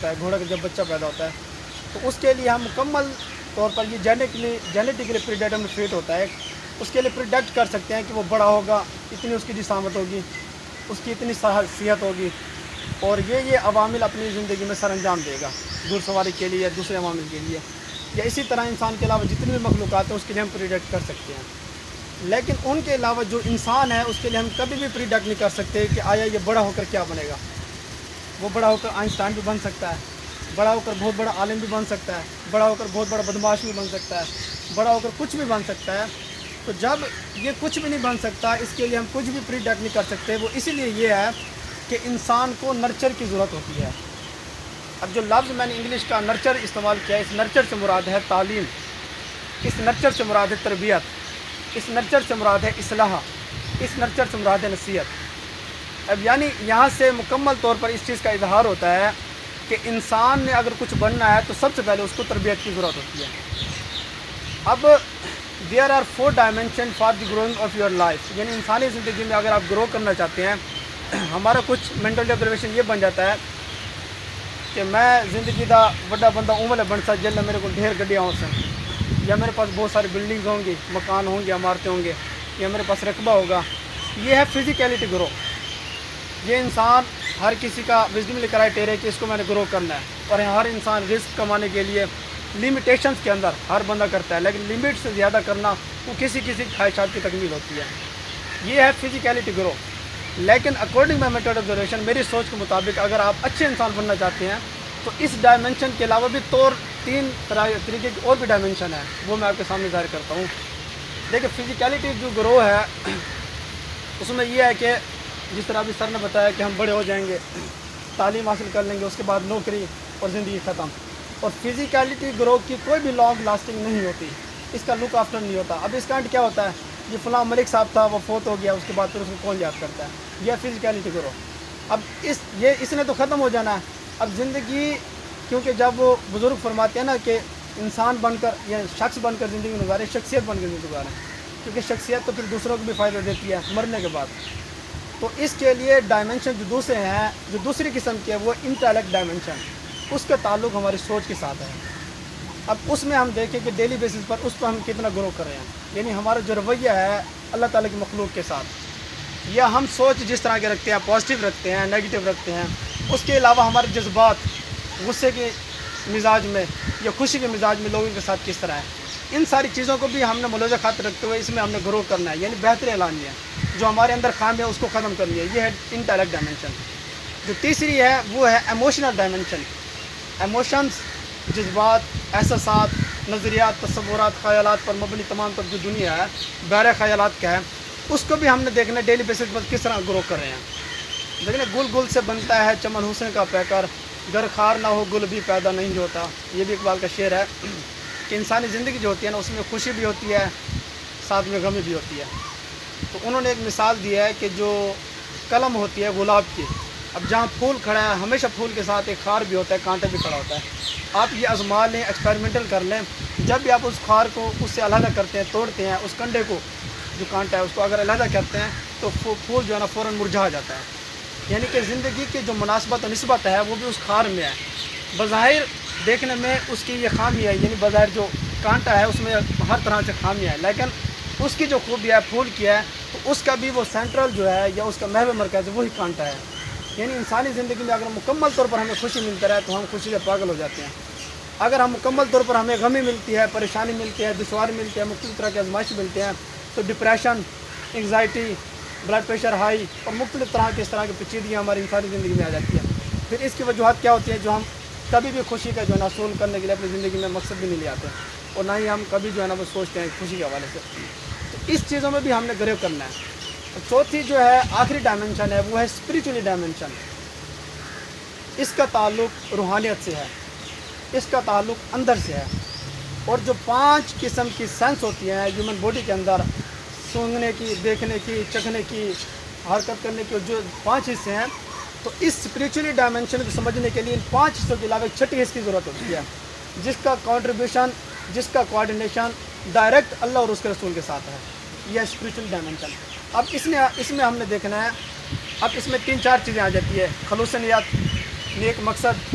گھوڑا کا جب بچہ پیدا ہوتا ہے تو اس کے لیے ہم مکمل طور پر یہ جینیٹکلی پریڈیٹر میں فٹ ہوتا ہے، اس کے لیے پریڈکٹ کر سکتے ہیں کہ وہ بڑا ہوگا، اتنی اس کی جسامت ہوگی، اس کی اتنی صحت ہوگی، اور یہ عوامل اپنی زندگی میں سر انجام دے گا گھڑ سواری کے لیے یا دوسرے عوامل کے لیے، یا اسی طرح انسان کے علاوہ جتنی بھی مخلوقات ہیں اس کے لیے ہم پریڈکٹ کر سکتے ہیں۔ لیکن ان کے علاوہ جو انسان ہے اس کے لیے ہم کبھی بھی پریڈکٹ نہیں کر سکتے کہ آیا یہ بڑا ہو کر کیا بنے گا۔ وہ بڑا ہو کر آئنسٹائن بھی بن سکتا ہے، بڑا ہو کر بہت بڑا عالم بھی بن سکتا ہے، بڑا ہو کر بہت بڑا بدمعاش بھی بن سکتا ہے، بڑا ہو کر کچھ بھی بن سکتا ہے۔ تو جب یہ کچھ بھی نہیں بن سکتا، اس کے لیے ہم کچھ بھی پریڈکٹ نہیں کر سکتے۔ وہ اسی لیے یہ ہے کہ انسان کو نرچر کی ضرورت ہوتی ہے۔ اب جو لفظ میں نے انگلش کا نرچر استعمال کیا ہے، اس نرچر سے مراد ہے تعلیم، اس نرچر سے مراد ہے تربیت، اس نرچر سے مراد ہے اصلاح، اس نرچر سے مراد ہے نصیحت۔ اب یعنی یہاں سے مکمل طور پر اس چیز کا اظہار ہوتا ہے کہ انسان نے اگر کچھ بننا ہے تو سب سے پہلے اس کو تربیت کی ضرورت ہوتی ہے۔ اب there are 4 dimension for the growing of your life, یعنی انسانی زندگی میں اگر آپ گرو کرنا چاہتے ہیں، ہمارا کچھ مینٹل آبزرویشن یہ بن جاتا ہے کہ میں زندگی دا بڑا بندہ عمر بن سا جل میرے کو ڈھیر گڈیاں ہو سن، یا میرے پاس بہت ساری بلڈنگز ہوں گی، مکان ہوں گے، عمارتیں ہوں گے، یا میرے پاس رقبہ ہوگا۔ یہ ہے فزیکیلٹی گرو۔ یہ انسان ہر کسی کا وزڈملی کرائٹیریا کہ اس کو میں نے گرو کرنا ہے، اور ہر انسان رزق کمانے کے لیے لمیٹیشنز کے اندر ہر بندہ کرتا ہے، لیکن لمٹ سے زیادہ کرنا وہ کسی خواہشات کی تکمیل ہوتی ہے۔ یہ ہے فزیکیلٹی گرو۔ لیکن اکارڈنگ مائی میتھڈ آبزرویشن، میری سوچ کے مطابق اگر آپ اچھے انسان بننا چاہتے ہیں تو اس ڈائمنشن کے علاوہ بھی 3 طریقے کی اور بھی ڈائمنشن ہے، وہ میں آپ کے سامنے ظاہر کرتا ہوں۔ دیکھیں فزیکیلٹی جو گرو ہے اس میں یہ ہے کہ جس طرح ابھی سر نے بتایا کہ ہم بڑے ہو جائیں گے، تعلیم حاصل کر لیں گے، اس کے بعد نوکری اور زندگی ختم۔ اور فزیکیلٹی گرو کی کوئی بھی لانگ لاسٹنگ نہیں ہوتی، اس کا لک آفٹر نہیں ہوتا۔ اب اس کا اینڈ کیا ہوتا ہے؟ یہ فلاں ملک صاحب تھا، وہ فوت ہو گیا، اس کے بعد پھر اس کو کون یاد کرتا ہے؟ یہ فزیکیلٹی گرو۔ اب اس نے تو ختم ہو جانا ہے۔ اب زندگی، کیونکہ جب وہ بزرگ فرماتے ہیں نا کہ انسان بن کر یا شخص بن کر زندگی گزارے، شخصیت بن کر زندگی گزارے، کیونکہ شخصیت تو پھر دوسروں کو بھی فائدہ دیتی ہے مرنے کے بعد۔ تو اس کے لیے ڈائمنشن جو دوسرے ہیں، جو دوسری قسم کے، وہ انٹیلیکٹ ڈائمنشن، اس کا تعلق ہماری سوچ کے ساتھ ہے۔ اب اس میں ہم دیکھیں کہ ڈیلی بیسس پر اس پر ہم کتنا گرو کر رہے ہیں، یعنی ہمارا جو رویہ ہے اللہ تعالیٰ کی مخلوق کے ساتھ، یا ہم سوچ جس طرح کے رکھتے ہیں، پازیٹیو رکھتے ہیں، نیگیٹو رکھتے ہیں۔ اس کے علاوہ ہمارے جذبات غصے کے مزاج میں یا خوشی کے مزاج میں لوگوں کے ساتھ کس طرح ہے، ان ساری چیزوں کو بھی ہم نے ملحوظہ خاطر رکھتے ہوئے اس میں ہم نے گرو کرنا ہے، یعنی بہتر اعلان ہے، جو ہمارے اندر خامی ہے اس کو ختم کرنی ہے۔ یہ ہے انٹیلیکٹ ڈائمنشن۔ جو تیسری ہے وہ ہے ایموشنل ڈائمنشن۔ ایموشنز، جذبات، احساسات، نظریات، تصورات، خیالات پر مبنی تمام تر جو دنیا ہے، بحر خیالات کا ہے، اس کو بھی ہم نے دیکھنا ہے ڈیلی بیسس پر کس طرح گرو کر رہے ہیں۔ دیکھیں گل گل سے بنتا ہے چمن حسن کا پیکر، گر خار نہ ہو گل بھی پیدا نہیں ہوتا۔ یہ بھی اقبال کا شعر ہے کہ انسانی زندگی جو ہوتی ہے نا، اس میں خوشی بھی ہوتی ہے، ساتھ میں غمی بھی ہوتی ہے۔ تو انہوں نے ایک مثال دی ہے کہ جو قلم ہوتی ہے گلاب کی، اب جہاں پھول کھڑا ہے ہمیشہ پھول کے ساتھ ایک خار بھی ہوتا ہے، کانٹا بھی کھڑا ہوتا ہے۔ آپ یہ آزما لیں، ایکسپیریمنٹل کر لیں، جب بھی آپ اس خار کو اس سے علیحدہ کرتے ہیں، توڑتے ہیں، اس کنڈے کو جو کانٹا ہے اس کو اگر علیحدہ کرتے ہیں تو پھول جو ہے نا فوراً مرجھا جاتا ہے۔ یعنی کہ زندگی کی جو مناسبت و نسبت ہے وہ بھی اس خار میں ہے۔ بظاہر دیکھنے میں اس کی یہ خامی ہے، یعنی بظاہر جو کانٹا ہے اس میں ہر طرح سے خامی ہے، لیکن اس کی جو خوبی ہے پھول کی ہے، تو اس کا بھی وہ سینٹرل جو ہے یا اس کا محور مرکز ہے وہی کانٹا ہے۔ یعنی انسانی زندگی میں اگر مکمل طور پر ہمیں خوشی ملتا رہے تو ہم خوشی سے پاگل ہو جاتے ہیں۔ اگر ہم مکمل طور پر ہمیں غمی ملتی ہے، پریشانی ملتی ہے، دشواری ملتی ہے، مختلف طرح کے آزمائش ملتے ہیں، تو depression, anxiety, blood pressure high اور مختلف طرح کی اس طرح کی پیچیدگیاں ہماری انسانی زندگی میں آ جاتی ہیں۔ پھر اس کی وجوہات کیا ہوتی ہیں؟ جو ہم کبھی بھی خوشی کا جو ہے نا حصول کرنے کے لیے اپنی زندگی میں مقصد بھی نہیں لے آتے، اور نہ ہی ہم کبھی جو ہے نا وہ سوچتے ہیں خوشی کے حوالے سے۔ تو اس چیزوں میں بھی ہم نے گرو کرنا ہے۔ اور چوتھی جو ہے آخری ڈائمنشن ہے وہ ہے اسپریچولی ڈائمنشن۔ اس کا تعلق روحانیت سے ہے، اس کا تعلق اندر سے ہے۔ اور جو 5 قسم کی سینس ہوتی ہیں ہیومن باڈی کے اندر، سونگنے کی، دیکھنے کی، چکھنے کی، حرکت کرنے کی، جو 5 حصے ہیں، تو اس اسپریچولی ڈائمنشن کو سمجھنے کے لیے ان 5 حصوں کے علاوہ ایک چھٹی حص کی ضرورت ہوتی ہے، جس کا کنٹریبیوشن، جس کا کوآرڈینیشن ڈائریکٹ اللہ اور اس کے رسول کے ساتھ ہے۔ یہ اسپریچول ڈائمنشن۔ اب اس میں ہم نے دیکھنا ہے، اب اس میں 3-4 چیزیں آ جاتی ہے: خلوص نیت، نیک مقصد،